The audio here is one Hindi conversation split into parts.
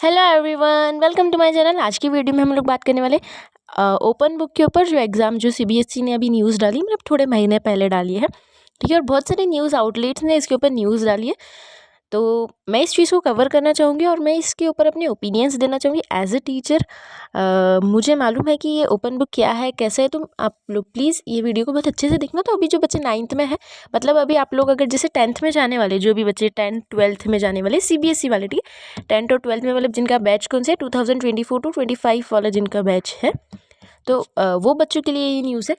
Hello everyone, welcome to my channel. आज की वीडियो में हम लोग बात करने वाले ओपन बुक के ऊपर जो एग्ज़ाम जो सीबीएसई ने अभी न्यूज़ डाली, मतलब थोड़े महीने पहले डाली है। ठीक है, और बहुत सारे न्यूज़ आउटलेट्स ने इसके ऊपर न्यूज़ डाली है। तो मैं इस चीज़ को कवर करना चाहूँगी और मैं इसके ऊपर अपने ओपिनियंस देना चाहूँगी एज ए टीचर। मुझे मालूम है कि ये ओपन बुक क्या है, कैसे है। तो आप लोग प्लीज़ ये वीडियो को बहुत अच्छे से देखना। तो अभी जो बच्चे 9th में है, मतलब अभी आप लोग अगर जैसे 10th में जाने वाले, जो भी बच्चे 10th 12th में जाने वाले सीबीएसई वाले, ठीक है, 10th और 12th में, मतलब जिनका बैच कौन से है 2024 टू 25 वाला जिनका बैच है, तो वो बच्चों के लिए ये न्यूज़ है।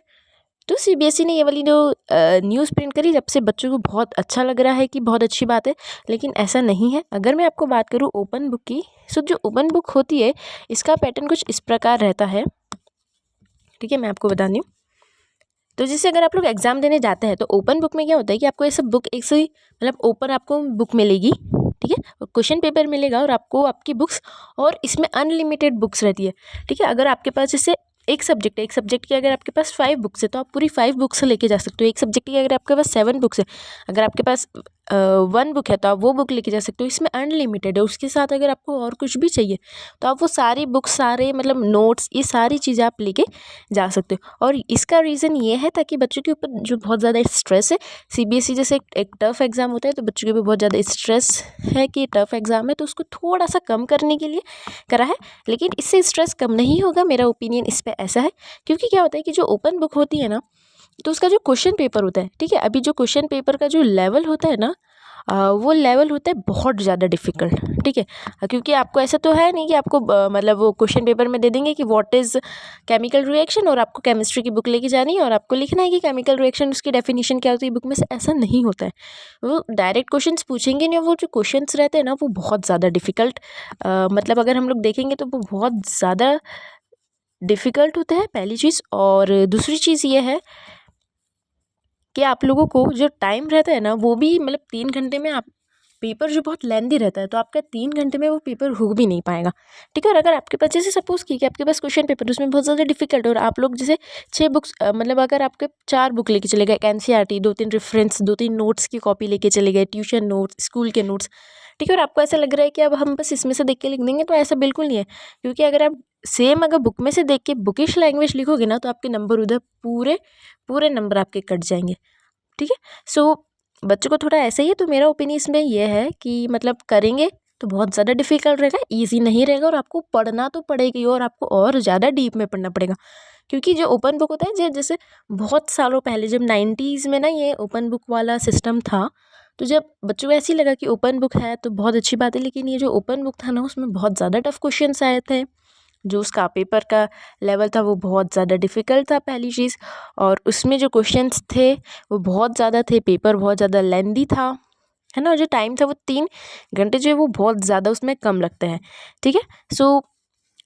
तो सीबीएसई ने ये वाली जो न्यूज़ प्रिंट करी, जब से बच्चों को बहुत अच्छा लग रहा है कि बहुत अच्छी बात है, लेकिन ऐसा नहीं है। अगर मैं आपको बात करूँ ओपन बुक की, सो जो ओपन बुक होती है इसका पैटर्न कुछ इस प्रकार रहता है। ठीक है, मैं आपको बता दूँ। तो जैसे अगर आप लोग एग्ज़ाम देने जाते हैं तो ओपन बुक में क्या होता है कि आपको ये सब बुक एक से मतलब ओपन आपको बुक मिलेगी। ठीक है, क्वेश्चन पेपर मिलेगा और आपको आपकी बुक्स, और इसमें अनलिमिटेड बुक्स रहती है। ठीक है, अगर आपके पास जैसे एक सब्जेक्ट की अगर आपके पास 5 बुक्स है तो आप पूरी 5 बुक्स लेके जा सकते हो। एक सब्जेक्ट की अगर आपके पास 7 बुक्स है, अगर आपके पास 1 बुक है तो आप वो बुक लेके जा सकते हो। इसमें अनलिमिटेड है। उसके साथ अगर आपको और कुछ भी चाहिए तो आप वो सारी बुक्स, सारे मतलब नोट्स, ये सारी चीज़ें आप लेके जा सकते हो। और इसका रीज़न ये है ताकि बच्चों के ऊपर जो बहुत ज़्यादा स्ट्रेस है, सीबीएसई जैसे एक टफ एग्ज़ाम होता है, तो बच्चों के ऊपर बहुत ज़्यादा स्ट्रेस है कि टफ एग्ज़ाम है, तो उसको थोड़ा सा कम करने के लिए करा है। लेकिन इससे स्ट्रेस कम नहीं होगा, मेरा ओपिनियन इस पर ऐसा है। क्योंकि क्या होता है कि जो ओपन बुक होती है ना, तो उसका जो क्वेश्चन पेपर होता है, ठीक है, अभी जो क्वेश्चन पेपर का जो लेवल होता है ना, वो लेवल होता है बहुत ज़्यादा डिफ़िकल्ट। ठीक है, क्योंकि आपको ऐसा तो है नहीं कि आपको मतलब वो क्वेश्चन पेपर में दे देंगे कि व्हाट इज़ केमिकल रिएक्शन, और आपको केमिस्ट्री की बुक लेके जानी है और आपको लिखना है कि केमिकल रिएक्शन उसकी डेफिनेशन क्या होती है बुक में से। ऐसा नहीं होता है। वो डायरेक्ट क्वेश्चंस पूछेंगे नहीं, वो जो क्वेश्चंस रहते हैं ना वो बहुत ज़्यादा डिफ़िकल्ट, मतलब अगर हम लोग देखेंगे तो वो बहुत ज़्यादा डिफ़िकल्ट होता है, पहली चीज़। और दूसरी चीज़ ये है कि आप लोगों को जो टाइम रहता है ना, वो भी मतलब 3 घंटे में आप पेपर जो बहुत लेंदी रहता है, तो आपका 3 घंटे में वो पेपर हो भी नहीं पाएगा। ठीक है, और अगर आपके पास जैसे सपोज़ कि आपके पास क्वेश्चन पेपर उसमें बहुत ज़्यादा डिफिकल्ट है, और आप लोग जैसे 6 बुक्स, मतलब अगर आपके 4 बुक लेके चले गए, एक एनसीईआरटी, 2-3 रेफरेंस, 2-3 नोट्स की कॉपी लेके चले गए, ट्यूशन नोट्स, स्कूल के नोट्स। ठीक है, और आपको ऐसा लग रहा है कि अब हम बस इसमें से देख के लिख देंगे, तो ऐसा बिल्कुल नहीं है। क्योंकि अगर आप सेम अगर बुक में से देख के बुकिश लैंग्वेज लिखोगे ना, तो आपके नंबर उधर पूरे पूरे नंबर आपके कट जाएंगे। ठीक है, सो बच्चों को थोड़ा ऐसा ही है। तो मेरा ओपिनियन इसमें ये है कि मतलब करेंगे तो बहुत ज़्यादा डिफिकल्ट रहेगा, इजी नहीं रहेगा, और आपको पढ़ना तो पड़ेगा ही, और आपको और ज़्यादा डीप में पढ़ना पड़ेगा। क्योंकि जो ओपन बुक होता है, जैसे बहुत सालों पहले जब 90s में ना ये ओपन बुक वाला सिस्टम था, तो जब बच्चों को ऐसे ही लगा कि ओपन बुक है तो बहुत अच्छी बात है, लेकिन ये जो ओपन बुक था ना, उसमें बहुत ज़्यादा टफ क्वेश्चंस आए थे। जो उसका पेपर का लेवल था वो बहुत ज़्यादा डिफ़िकल्ट था, पहली चीज़। और उसमें जो क्वेश्चंस थे वो बहुत ज़्यादा थे, पेपर बहुत ज़्यादा लेंदी था, है ना। और जो टाइम था वो 3 घंटे जो है वो बहुत ज़्यादा उसमें कम लगते हैं। ठीक है, सो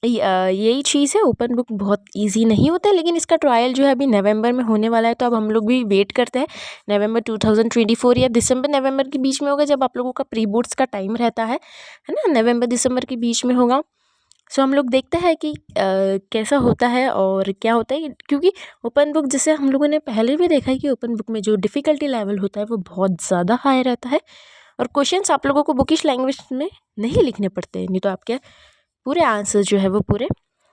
यही चीज़ है। ओपन बुक बहुत इजी नहीं होता है, लेकिन इसका ट्रायल जो है अभी नवंबर में होने वाला है, तो अब हम लोग भी वेट करते हैं। नवंबर 2024 या दिसंबर नवंबर के बीच में होगा, जब आप लोगों का प्री बोर्ड्स का टाइम रहता है ना, नवंबर दिसंबर के बीच में होगा। सो हम लोग देखते हैं कि कैसा होता है और क्या होता है। क्योंकि ओपन बुक जैसे हम लोगों ने पहले भी देखा है कि ओपन बुक में जो डिफ़िकल्टी लेवल होता है वो बहुत ज़्यादा हाई रहता है, और क्वेश्चंस आप लोगों को बुकिश लैंग्वेज में नहीं लिखने पड़ते, नहीं तो आपके पूरे आंसर जो है वो पूरे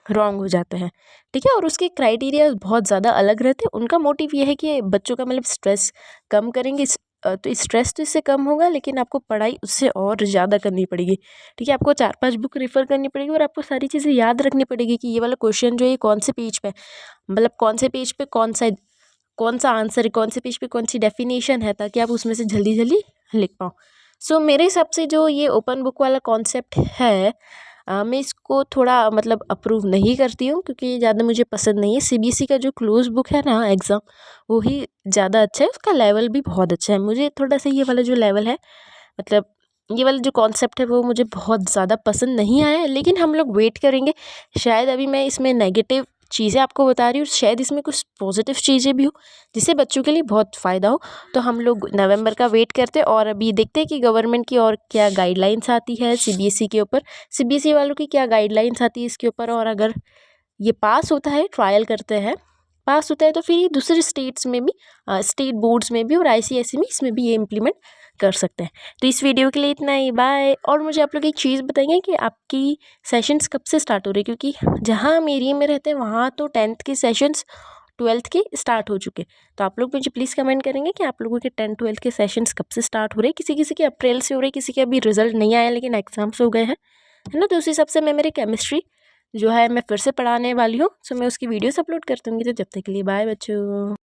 रॉन्ग हो जाते हैं। ठीक है, और उसके क्राइटेरिया बहुत ज़्यादा अलग रहते हैं। उनका मोटिव ये है कि बच्चों का मतलब स्ट्रेस कम करेंगे। तो स्ट्रेस तो इससे कम होगा, लेकिन आपको पढ़ाई उससे और ज़्यादा करनी पड़ेगी। ठीक है, आपको 4-5 बुक रेफ़र करनी पड़ेगी, और आपको सारी चीज़ें याद रखनी पड़ेगी कि ये वाला क्वेश्चन जो है ये कौन से पेज पे, मतलब कौन से पेज पे कौन सा आंसर है, कौन से पेज पे कौन सी डेफिनेशन है, ताकि आप उसमें से जल्दी जल्दी लिख पाओ। सो मेरे हिसाब से जो ये ओपन बुक वाला कॉन्सेप्ट है, मैं इसको थोड़ा मतलब अप्रूव नहीं करती हूँ, क्योंकि ज़्यादा मुझे पसंद नहीं है। सीबीएसई का जो क्लोज़ बुक है ना एग्ज़ाम, वो ही ज़्यादा अच्छा है, उसका लेवल भी बहुत अच्छा है। मुझे थोड़ा सा ये वाला जो लेवल है, मतलब ये वाला जो कॉन्सेप्ट है वो मुझे बहुत ज़्यादा पसंद नहीं आया है। लेकिन हम लोग वेट करेंगे, शायद अभी मैं इसमें नेगेटिव चीज़ें आपको बता रही हूँ, शायद इसमें कुछ पॉजिटिव चीज़ें भी हो जिससे बच्चों के लिए बहुत फ़ायदा हो। तो हम लोग नवंबर का वेट करते हैं, और अभी देखते हैं कि गवर्नमेंट की और क्या गाइडलाइंस आती है सीबीएसई के ऊपर, सीबीएसई वालों की क्या गाइडलाइंस आती है इसके ऊपर। और अगर ये पास होता है, ट्रायल करते हैं, पास होता है, तो फिर ये दूसरे स्टेट्स में भी, स्टेट बोर्ड्स में भी और आईसीएसई में, इसमें भी ये इम्प्लीमेंट कर सकते हैं। तो इस वीडियो के लिए इतना ही, बाय। और मुझे आप लोग एक चीज़ बताइए कि आपकी सेशंस कब से स्टार्ट हो रही है, क्योंकि जहाँ हम एरिया में रहते हैं वहाँ तो 10th के सेशंस 12th के स्टार्ट हो चुके। तो आप लोग मुझे प्लीज़ कमेंट करेंगे कि आप लोगों के 10th 12th के सेशंस कब से स्टार्ट हो रहे हैं। किसी किसी के अप्रैल से हो रहे हैं, किसी के अभी रिजल्ट नहीं आया लेकिन एग्जाम्स हो गए हैं, है ना। तो उस हिसाब से मैं मेरी केमिस्ट्री जो है मैं फिर से पढ़ाने वाली हूँ, सो मैं उसकी वीडियोस अपलोड कर दूँगी। तो जब तक के लिए बाय बच्चों।